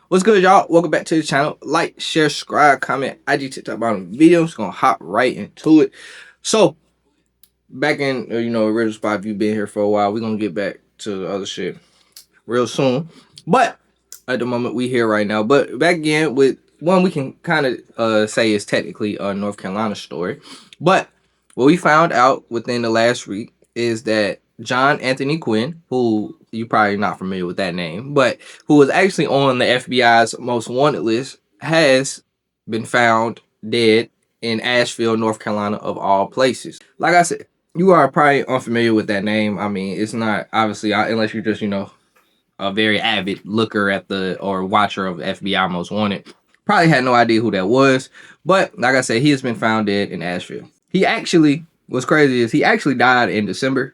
What's good, y'all? Welcome back to the channel. Like, share, subscribe, comment, IG, TikTok, bottom video. Just gonna hop right into it. So, back in, original spot, if you've been here for a while, we're gonna get back to the other shit real soon. But, at the moment, we here right now. But, back again with one we can kind of say is technically a North Carolina story. But, what we found out within the last week is that John Anthony Quinn, who you're probably not familiar with that name, but who was actually on the FBI's most wanted list, has been found dead in Asheville, North Carolina, of all places. Like I said, you are probably unfamiliar with that name. I mean, it's not obviously unless you're just a very avid looker at the or watcher of FBI Most Wanted. Probably had no idea who that was, but like I said, he has been found dead in Asheville. He actually, what's crazy is he actually died in December.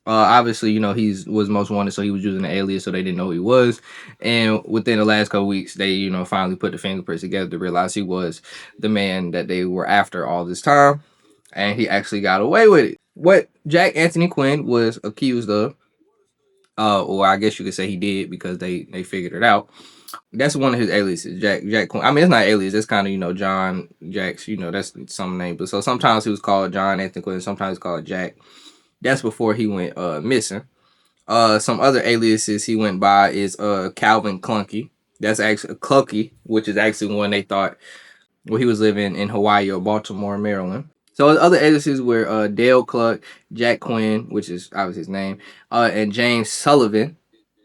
Obviously, he was most wanted, so he was using an alias, so they didn't know who he was. And within the last couple weeks, they, finally put the fingerprints together to realize he was the man that they were after all this time. And he actually got away with it. What Jack Anthony Quinn was accused of, or I guess you could say he did because they figured it out. That's one of his aliases, Jack Quinn. I mean, it's not alias. It's kind of, John Jacks, that's some name. But so sometimes he was called John Anthony Quinn. Sometimes he's called Jack. That's before he went missing. Some other aliases he went by is Calvin Clunky. That's actually Clunky, which is actually one they thought he was living in Hawaii or Baltimore, Maryland. So other aliases were Dale Cluck, Jack Quinn, which is obviously his name, and James Sullivan.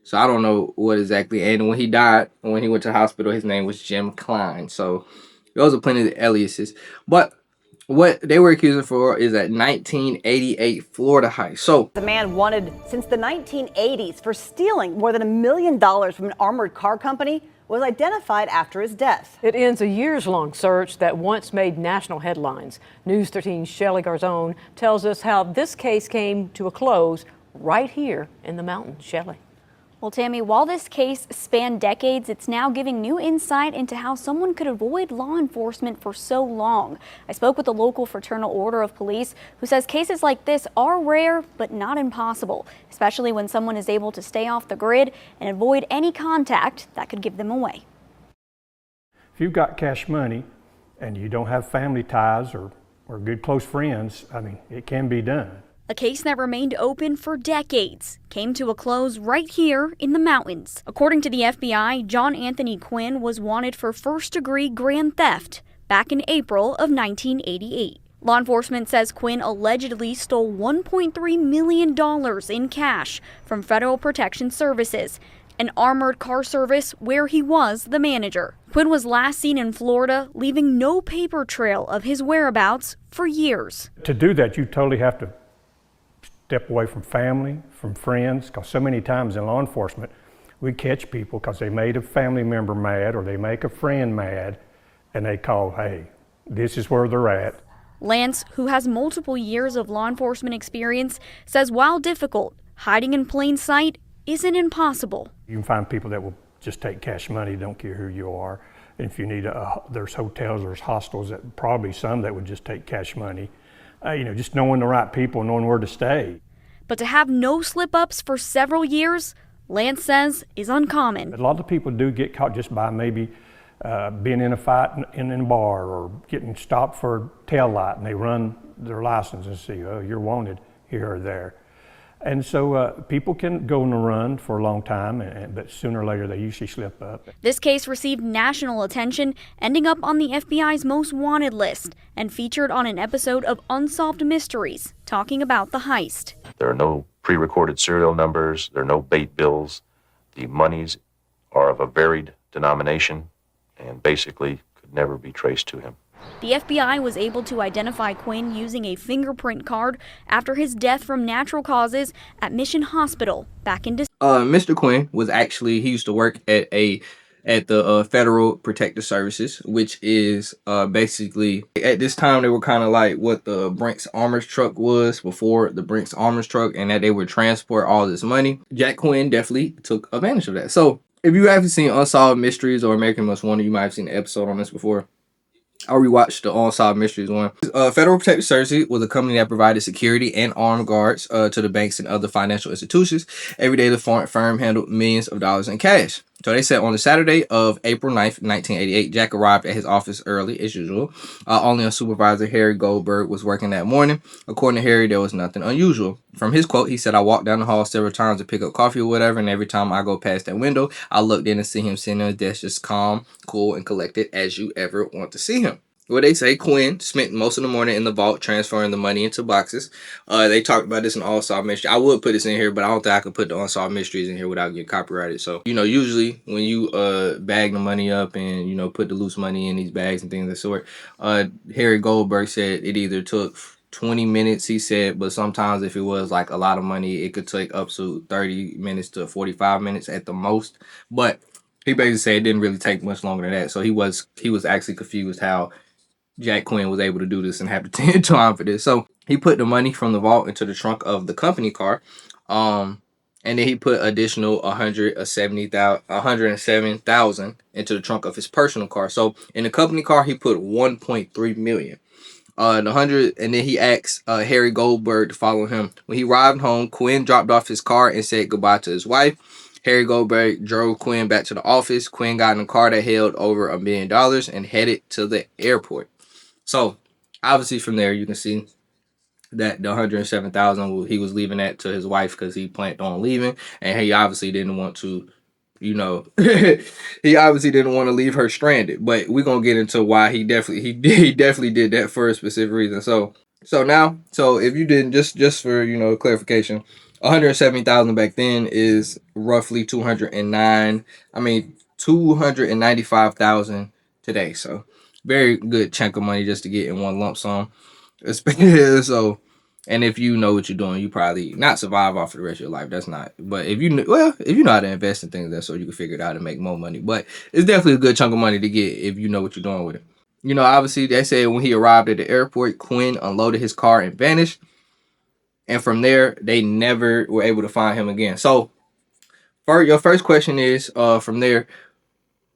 So I don't know what exactly. And when he died, when he went to the hospital, his name was Jim Klein. So those are plenty of aliases. But what they were accusing for is a 1988 Florida heist. So the man wanted since the 1980s for stealing more than $1 million from an armored car company was identified after his death. It ends a years-long search that once made national headlines. News 13's Shelley Garzone tells us how this case came to a close right here in the mountains. Shelley. Well, Tammy, while this case spanned decades, it's now giving new insight into how someone could avoid law enforcement for so long. I spoke with the local Fraternal Order of Police, who says cases like this are rare, but not impossible, especially when someone is able to stay off the grid and avoid any contact that could give them away. If you've got cash money and you don't have family ties or good close friends, I mean, it can be done. A case that remained open for decades came to a close right here in the mountains. According to the FBI, John Anthony Quinn was wanted for first-degree grand theft back in April of 1988. Law enforcement says Quinn allegedly stole $1.3 million in cash from Federal Protection Services, an armored car service where he was the manager. Quinn was last seen in Florida, leaving no paper trail of his whereabouts for years. To do that, you totally have to step away from family, from friends, because so many times in law enforcement, we catch people because they made a family member mad or they make a friend mad, and they call, hey, this is where they're at. Lance, who has multiple years of law enforcement experience, says while difficult, hiding in plain sight isn't impossible. You can find people that will just take cash money, don't care who you are. And if you need there's hotels, there's hostels, that probably some that would just take cash money. Just knowing the right people, knowing where to stay. But to have no slip-ups for several years, Lance says, is uncommon. A lot of people do get caught just by maybe being in a fight in a bar or getting stopped for a tail light, and they run their license and see, oh, you're wanted here or there. And so people can go on the run for a long time, but sooner or later they usually slip up. This case received national attention, ending up on the FBI's most wanted list and featured on an episode of Unsolved Mysteries, talking about the heist. There are no pre-recorded serial numbers. There are no bait bills. The monies are of a varied denomination and basically could never be traced to him. The FBI was able to identify Quinn using a fingerprint card after his death from natural causes at Mission Hospital back in December. Mr. Quinn was actually, he used to work at the Federal Protective Services, which is basically, at this time, they were kind of like what the Brinks Armors truck was before the Brinks Armors truck, and that they would transport all this money. Jack Quinn definitely took advantage of that. So if you haven't seen Unsolved Mysteries or American Most Wanted, you might have seen an episode on this before. I rewatched the Unsolved Mysteries one. Federal Protective Services was a company that provided security and armed guards to the banks and other financial institutions. Every day, the firm handled millions of dollars in cash. So they said on the Saturday of April 9th, 1988, Jack arrived at his office early, as usual. Only a supervisor, Harry Goldberg, was working that morning. According to Harry, there was nothing unusual. From his quote, he said, I walked down the hall several times to pick up coffee or whatever, and every time I go past that window, I looked in and see him sitting on his desk just calm, cool, and collected as you ever want to see him. Well, they say Quinn spent most of the morning in the vault transferring the money into boxes. They talked about this in Unsolved Mystery. I would put this in here, but I don't think I could put the Unsolved Mysteries in here without getting copyrighted. So, usually when you bag the money up and, put the loose money in these bags and things of that sort, Harry Goldberg said it either took 20 minutes, he said, but sometimes if it was like a lot of money, it could take up to 30 minutes to 45 minutes at the most. But he basically said it didn't really take much longer than that. So he was actually confused how Jack Quinn was able to do this and have the time for this. So he put the money from the vault into the trunk of the company car. And then he put additional 107,000 into the trunk of his personal car. So in the company car, he put 1.3 million. And then he asked Harry Goldberg to follow him. When he arrived home, Quinn dropped off his car and said goodbye to his wife. Harry Goldberg drove Quinn back to the office. Quinn got in a car that held over $1 million and headed to the airport. So, obviously from there, you can see that the 107,000 he was leaving that to his wife because he planned on leaving, and he obviously didn't want to, he obviously didn't want to leave her stranded. But we're gonna get into why he definitely did that for a specific reason. So if you didn't, just for clarification, 170,000 back then is roughly 295,000 today. So very good chunk of money just to get in one lump sum. So, and if you know what you're doing, you probably not survive off for the rest of your life. That's not. But if you know how to invest in things, that's so you can figure it out and make more money. But it's definitely a good chunk of money to get if you know what you're doing with it. Obviously they said when he arrived at the airport, Quinn unloaded his car and vanished. And from there, they never were able to find him again. So, your first question is, from there,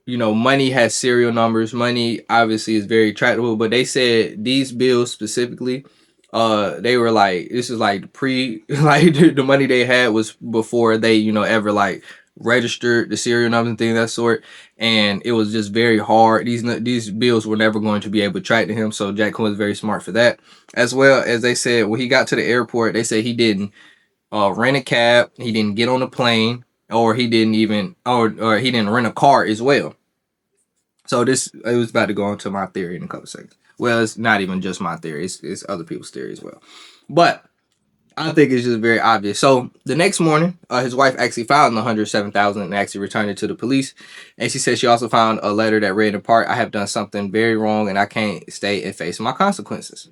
money has serial numbers. Money obviously is very trackable, but they said these bills specifically, they were like, this is like like the money they had was before they, ever like registered the serial numbers and things of that sort. And it was just very hard. These bills were never going to be able to track to him. So Jack Quinn was very smart for that. As well as they said, when he got to the airport, they said he didn't rent a cab, he didn't get on a plane, or he didn't even, or he didn't rent a car as well. So it was about to go into my theory in a couple seconds. Well, it's not even just my theory; it's other people's theory as well. But I think it's just very obvious. So the next morning, his wife actually found the 107,000 and actually returned it to the police. And she said she also found a letter that read in part, "I have done something very wrong, and I can't stay and face my consequences."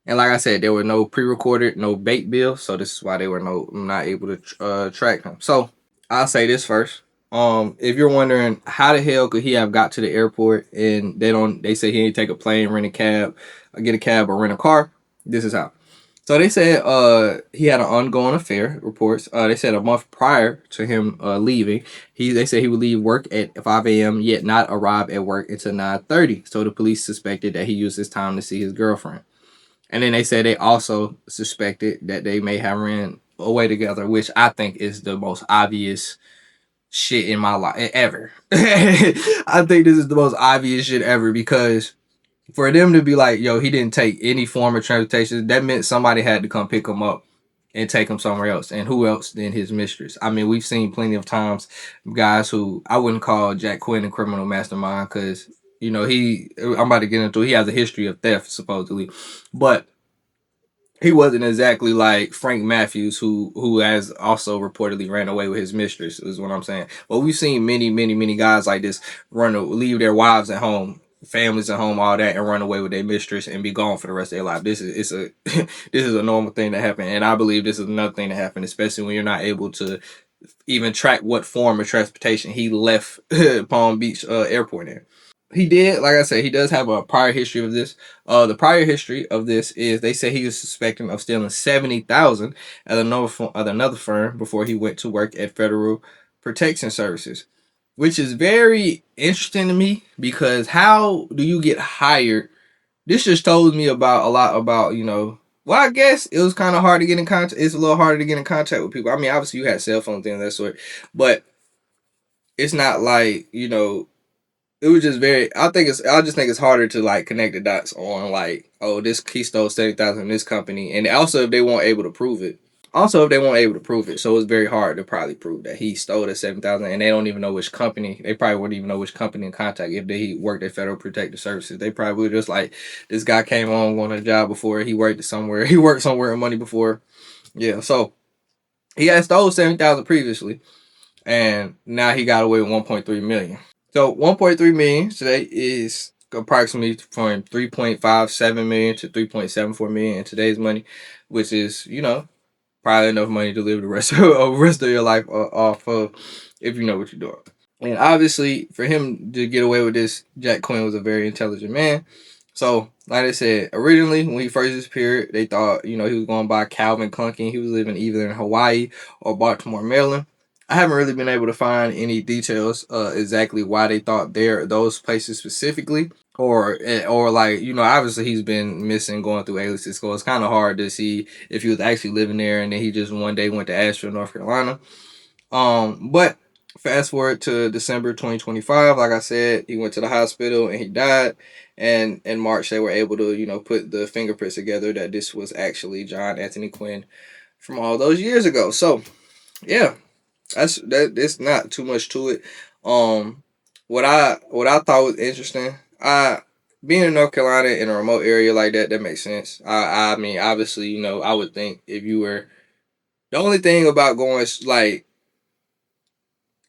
And like I said, there were no pre-recorded, no bait bills, so this is why they were not able to track him. So I'll say this first. If you're wondering how the hell could he have got to the airport and they say he didn't take a plane, rent a cab, get a cab or rent a car. This is how. So they said he had an ongoing affair, reports. They said a month prior to him leaving, they said he would leave work at 5 a.m. yet not arrive at work until 9:30. So the police suspected that he used his time to see his girlfriend. And then they said they also suspected that they may have ran away together, which I think is the most obvious shit in my life ever. I think this is the most obvious shit ever, because for them to be like, yo, he didn't take any form of transportation, that meant somebody had to come pick him up and take him somewhere else. And who else than his mistress? I mean, we've seen plenty of times guys who, I wouldn't call Jack Quinn a criminal mastermind because, I'm about to get into it, he has a history of theft, supposedly. But he wasn't exactly like Frank Matthews, who has also reportedly ran away with his mistress, is what I'm saying. But we've seen many, many, many guys like this leave their wives at home, families at home, all that, and run away with their mistress and be gone for the rest of their life. This is a normal thing to happen, and I believe this is another thing to happen, especially when you're not able to even track what form of transportation he left Palm Beach airport in. He did, like I said, he does have a prior history of this. The prior history of this is they say he was suspecting of stealing 70,000 at another firm before he went to work at Federal Protection Services, which is very interesting to me because how do you get hired? This just told me about a lot about, well, I guess it was kind of hard to get in contact. It's a little harder to get in contact with people. I mean, obviously you had cell phone things of that sort, but it's not like, it was just very. I just think it's harder to like connect the dots on like, oh, this he stole 70,000 from this company, and also if they weren't able to prove it. Also, if they weren't able to prove it, so it's very hard to probably prove that he stole the 7,000, and they don't even know which company. They probably wouldn't even know which company in contact if they worked at Federal Protective Services. They probably would just like, this guy came on a job before. He worked somewhere. He worked somewhere in money before. Yeah, so he had stole 70,000 previously, and now he got away with 1.3 million. So 1.3 million today is approximately from 3.57 million to 3.74 million in today's money, which is, probably enough money to live the rest of your life off of, if you know what you're doing. And obviously, for him to get away with this, Jack Quinn was a very intelligent man. So, like I said, originally when he first disappeared, they thought, he was going by Calvin Clunking. He was living either in Hawaii or Baltimore, Maryland. I haven't really been able to find any details exactly why they thought those places specifically, or like, obviously he's been missing, going through aliases, so it's kind of hard to see if he was actually living there and then he just one day went to Asheville, North Carolina. But fast forward to December 2025, like I said, he went to the hospital and he died. And in March, they were able to, put the fingerprints together that this was actually John Anthony Quinn from all those years ago. So, yeah, it's not too much to it. What I thought was interesting, being in North Carolina in a remote area like that makes sense. I mean, obviously, I would think if you were, the only thing about going like,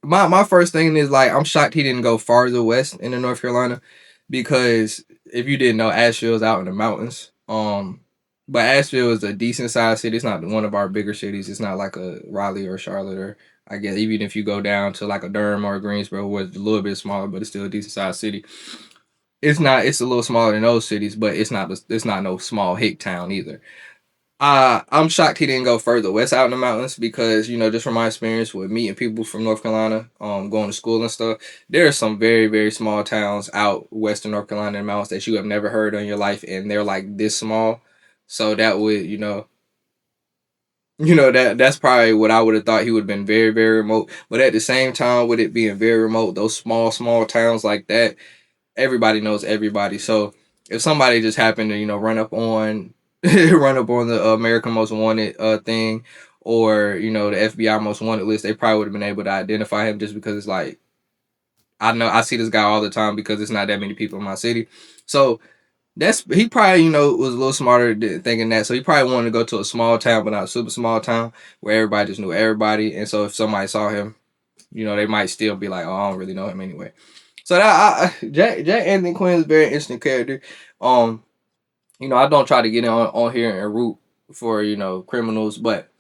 my first thing is like, I'm shocked he didn't go farther west into North Carolina, because if you didn't know, Asheville's out in the mountains. But Asheville is a decent sized city. It's not one of our bigger cities. It's not like a Raleigh or Charlotte, or I guess even if you go down to like a Durham or a Greensboro, where it's a little bit smaller, but it's still a decent sized city. It's not. It's a little smaller than those cities, but it's not. It's not no small hick town either. I'm shocked he didn't go further west out in the mountains, because, just from my experience with meeting people from North Carolina, going to school and stuff, there are some very, very small towns out west in North Carolina in the mountains that you have never heard in your life, and they're like this small. So that would, that's probably what I would have thought. He would have been very, very remote. But at the same time, with it being very remote, those small, small towns like that, everybody knows everybody. So if somebody just happened to, run up on run up on the American Most Wanted thing, or the FBI Most Wanted list, they probably would have been able to identify him, just because it's like, I know I see this guy all the time because it's not that many people in my city. So he probably, was a little smarter thinking that. So he probably wanted to go to a small town, but not a super small town, where everybody just knew everybody. And so if somebody saw him, they might still be like, oh, I don't really know him anyway. So Jack Anthony Quinn is a very interesting character. I don't try to get on here and root for, criminals, but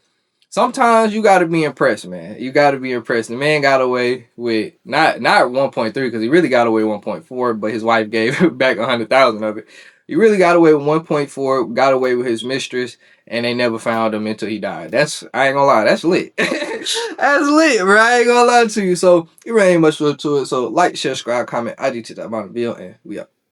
sometimes you got to be impressed, man. You got to be impressed. The man got away with not 1.3, because he really got away with 1.4, but his wife gave back 100,000 of it. He really got away with 1.4, got away with his mistress, and they never found him until he died. I ain't gonna lie, that's lit. That's lit, bro. I ain't gonna lie to you. So, it really ain't much to it. So, like, share, subscribe, comment. I do to that about the video, and we out.